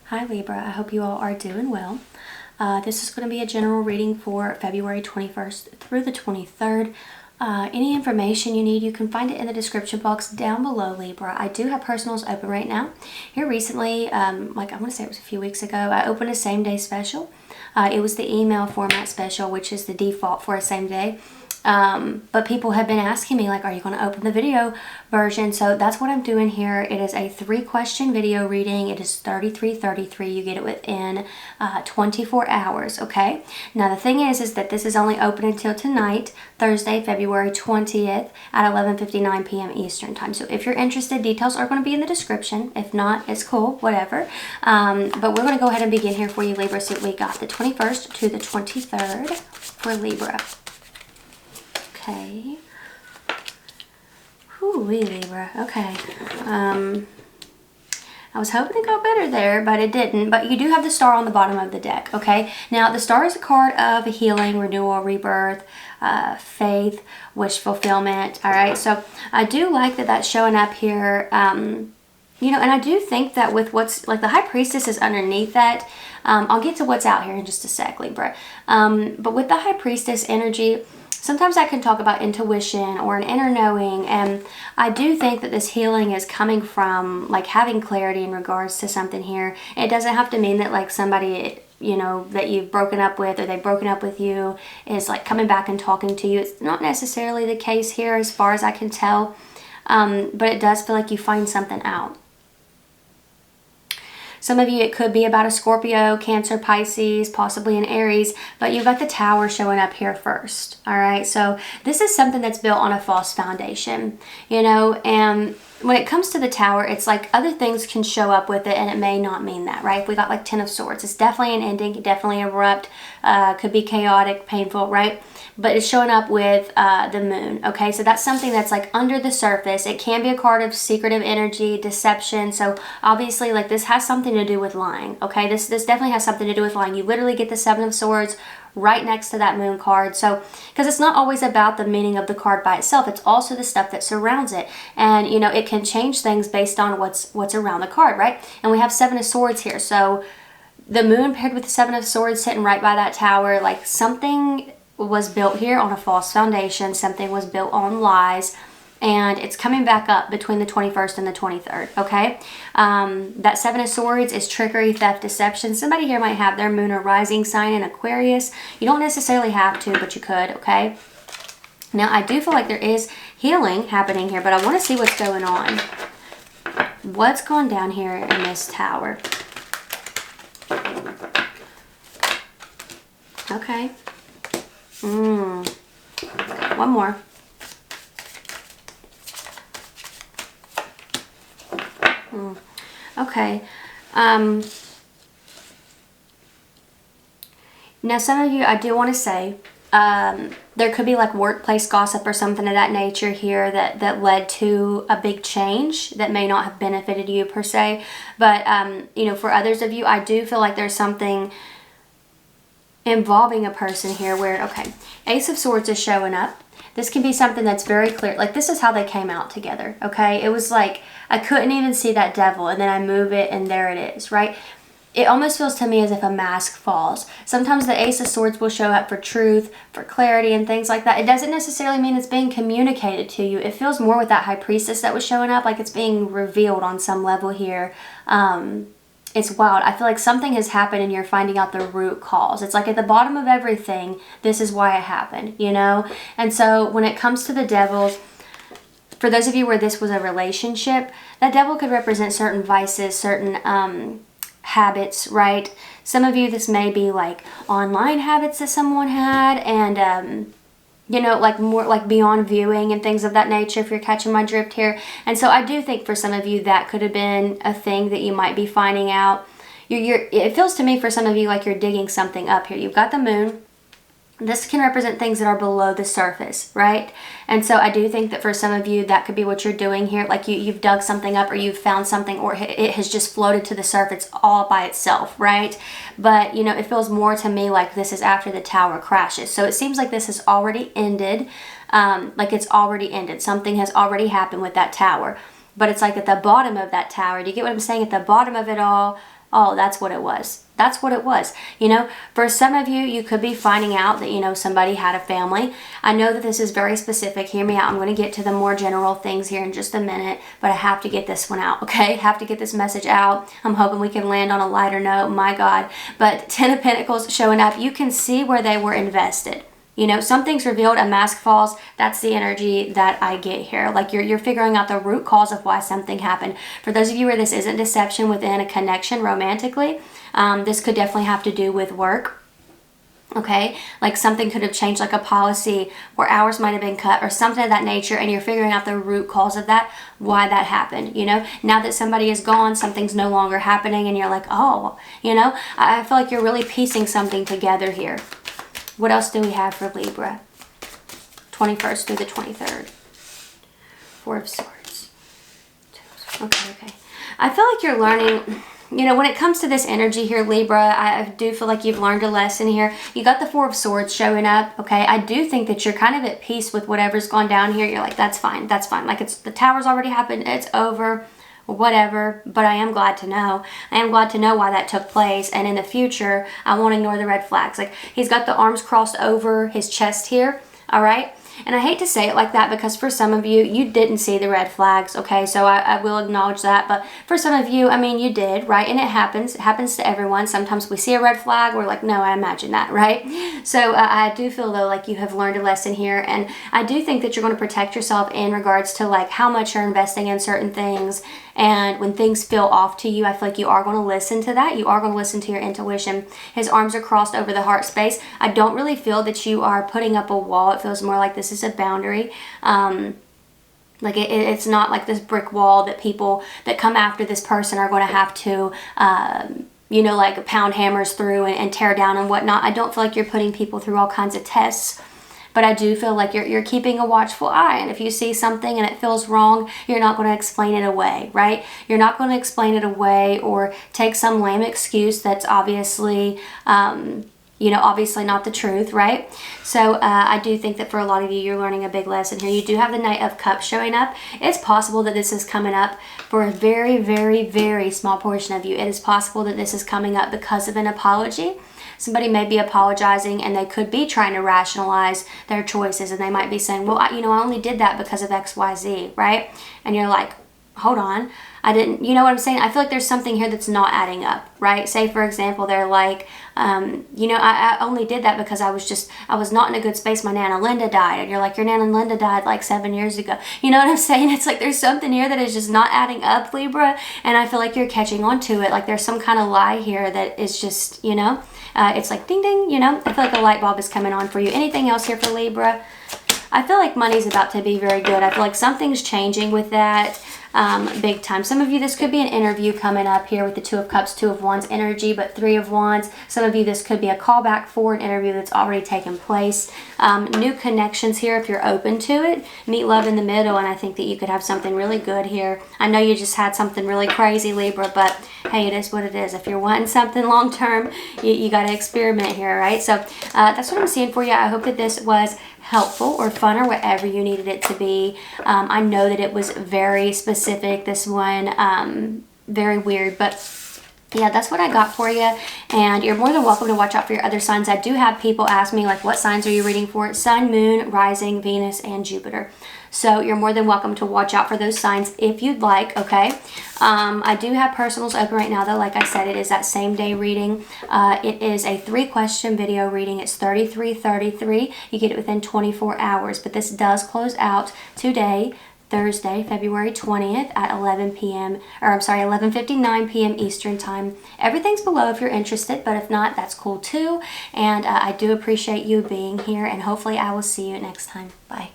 Hi Libra, I hope you all are doing well. This is going to be a general reading for February 21st through the 23rd. Any information you need, you can find it in the description box down below, Libra. I do have personals open right now. Here recently, like I want to say it was a few weeks ago, I opened a same-day special. It was the email format special, which is the default for a same-day. But people have been asking me, like, are you going to open the video version? So that's what I'm doing here. It is a 3-question video reading. It is $33.33. You get it within 24 hours, okay? Now, the thing is that this is only open until tonight, Thursday, February 20th at 11:59 p.m. Eastern Time. So if you're interested, details are going to be in the description. If not, it's cool, whatever. But we're going to go ahead and begin here for you, Libra. So we got the 21st to the 23rd for Libra. Okay. Whoo-wee, Libra. Okay. I was hoping to go better there, but it didn't. But you do have the star on the bottom of the deck, okay? Now, the star is a card of healing, renewal, rebirth, faith, wish fulfillment, all right? So I do like that that's showing up here. You know, and I do think that with what's, like the High Priestess is underneath that. I'll get to what's out here in just a sec, Libra. But with the High Priestess energy, sometimes I can talk about intuition or an inner knowing, and I do think that this healing is coming from like having clarity in regards to something here. It doesn't have to mean that like somebody, you know, that you've broken up with or they've broken up with you is like coming back and talking to you. It's not necessarily the case here as far as I can tell, but it does feel like you find something out. Some of you, it could be about a Scorpio, Cancer, Pisces, possibly an Aries, but you've got the Tower showing up here first, all right? So this is something that's built on a false foundation, you know, and when it comes to the Tower, it's like other things can show up with it and it may not mean that, right? If we got like 10 of Swords, it's definitely an ending, definitely abrupt, could be chaotic, painful, right? But it's showing up with the Moon, okay? So that's something that's like under the surface. It can be a card of secretive energy, deception. So obviously, like this has something to do with lying, okay? This definitely has something to do with lying. You literally get the 7 of Swords right next to that Moon card. So, because it's not always about the meaning of the card by itself. It's also the stuff that surrounds it. And, you know, it can change things based on what's around the card, right? And we have 7 of Swords here. So the Moon paired with the 7 of Swords sitting right by that Tower, like something was built here on a false foundation. Something was built on lies. And it's coming back up between the 21st and the 23rd, okay? That 7 of Swords is trickery, theft, deception. Somebody here might have their Moon or rising sign in Aquarius. You don't necessarily have to, but you could, okay? Now, I do feel like there is healing happening here, but I want to see what's going on. What's going down here in this Tower? Okay. One more. Okay. Now some of you, I do want to say, there could be like workplace gossip or something of that nature here that led to a big change that may not have benefited you per se. But, you know, for others of you, I do feel like there's something involving a person here where, okay, Ace of Swords is showing up. This can be something that's very clear. Like, this is how they came out together, okay? It was like, I couldn't even see that devil, and then I move it, and there it is, right? It almost feels to me as if a mask falls. Sometimes the Ace of Swords will show up for truth, for clarity, and things like that. It doesn't necessarily mean it's being communicated to you. It feels more with that High Priestess that was showing up, like it's being revealed on some level here. It's wild. I feel like something has happened and you're finding out the root cause. It's like at the bottom of everything, this is why it happened, you know? And so when it comes to the devils, for those of you where this was a relationship, that devil could represent certain vices, certain habits, right? Some of you, this may be like online habits that someone had, and you know, like more like beyond viewing and things of that nature, if you're catching my drift here. And so I do think for some of you that could have been a thing that you might be finding out. It feels to me for some of you like you're digging something up here. You've got the Moon. This can represent things that are below the surface, right? And so I do think that for some of you, that could be what you're doing here. Like you've dug something up or you've found something, or it has just floated to the surface all by itself, right? But, you know, it feels more to me like this is after the Tower crashes. So it seems like this has already ended. Like it's already ended. Something has already happened with that Tower. But it's like at the bottom of that Tower. Do you get what I'm saying? At the bottom of it all, Oh, that's what it was. That's what it was. You know, for some of you, you could be finding out that, you know, somebody had a family. I know that this is very specific. Hear me out. I'm going to get to the more general things here in just a minute, but I have to get this one out, okay? Have to get this message out. I'm hoping we can land on a lighter note. My God. But 10 of Pentacles showing up. You can see where they were invested. You know, something's revealed, a mask falls. That's the energy that I get here. Like you're figuring out the root cause of why something happened. For those of you where this isn't deception within a connection romantically, this could definitely have to do with work. Okay, like something could have changed, like a policy where hours might have been cut or something of that nature, and you're figuring out the root cause of that, why that happened. You know, now that somebody is gone, something's no longer happening, and you're like, oh, you know, I feel like you're really piecing something together here. What else do we have for Libra? 21st through the 23rd. Four of Swords. Okay. I feel like you're learning, you know, when it comes to this energy here, Libra, I do feel like you've learned a lesson here. You got the Four of Swords showing up, okay? I do think that you're kind of at peace with whatever's gone down here. You're like, that's fine, that's fine. Like, the tower's already happened, it's over. Whatever, but I am glad to know. I am glad to know why that took place, and in the future, I won't ignore the red flags. Like, he's got the arms crossed over his chest here, all right? And I hate to say it like that because for some of you, you didn't see the red flags, okay? So I will acknowledge that, but for some of you, I mean, you did, right? And it happens to everyone. Sometimes we see a red flag, we're like, no, I imagine that, right? So I do feel though like you have learned a lesson here, and I do think that you're going to protect yourself in regards to like how much you're investing in certain things. And when things feel off to you, I feel like you are going to listen to that. You are going to listen to your intuition. His arms are crossed over the heart space. I don't really feel that you are putting up a wall. It feels more like this is a boundary. Like it's not like this brick wall that people that come after this person are going to have to, you know, like pound hammers through and tear down and whatnot. I don't feel like you're putting people through all kinds of tests. But I do feel like you're keeping a watchful eye. And if you see something and it feels wrong, you're not going to explain it away, right? You're not going to explain it away or take some lame excuse that's obviously, you know, obviously not the truth, right? So I do think that for a lot of you, you're learning a big lesson here. You do have the Knight of Cups showing up. It's possible that this is coming up for a very, very, very small portion of you. It is possible that this is coming up because of an apology. Somebody may be apologizing and they could be trying to rationalize their choices, and they might be saying, well, you know, I only did that because of XYZ, right? And you're like, hold on, I didn't, you know what I'm saying? I feel like there's something here that's not adding up, right? Say, for example, they're like, you know, I only did that because I was not in a good space. My Nana Linda died. And you're like, your Nana Linda died like 7 years ago. You know what I'm saying? It's like there's something here that is just not adding up, Libra. And I feel like you're catching on to it. Like there's some kind of lie here that is just, you know, it's like ding, ding, you know. I feel like a light bulb is coming on for you. Anything else here for Libra? I feel like money's about to be very good. I feel like something's changing with that. Big time. Some of you, this could be an interview coming up here with the Two of Cups, Two of Wands energy, but Three of Wands. Some of you, this could be a callback for an interview that's already taken place. New connections here if you're open to it. Meet love in the middle, and I think that you could have something really good here. I know you just had something really crazy, Libra, but hey, it is what it is. If you're wanting something long term, you got to experiment here, right? So that's what I'm seeing for you. I hope that this was helpful or fun or whatever you needed it to be. I know that it was very specific, this one, very weird, but yeah, that's what I got for you. And you're more than welcome to watch out for your other signs. I do have people ask me, like, what signs are you reading for? Sun, Moon, Rising, Venus, and Jupiter. So you're more than welcome to watch out for those signs if you'd like, okay? I do have personals open right now, though. Like I said, it is that same day reading. It is a 3-question video reading. It's $33.33. You get it within 24 hours. But this does close out today, Thursday, February 20th at 11:59 p.m. Eastern Time. Everything's below if you're interested, but if not, that's cool too. And I do appreciate you being here, and hopefully I will see you next time. Bye.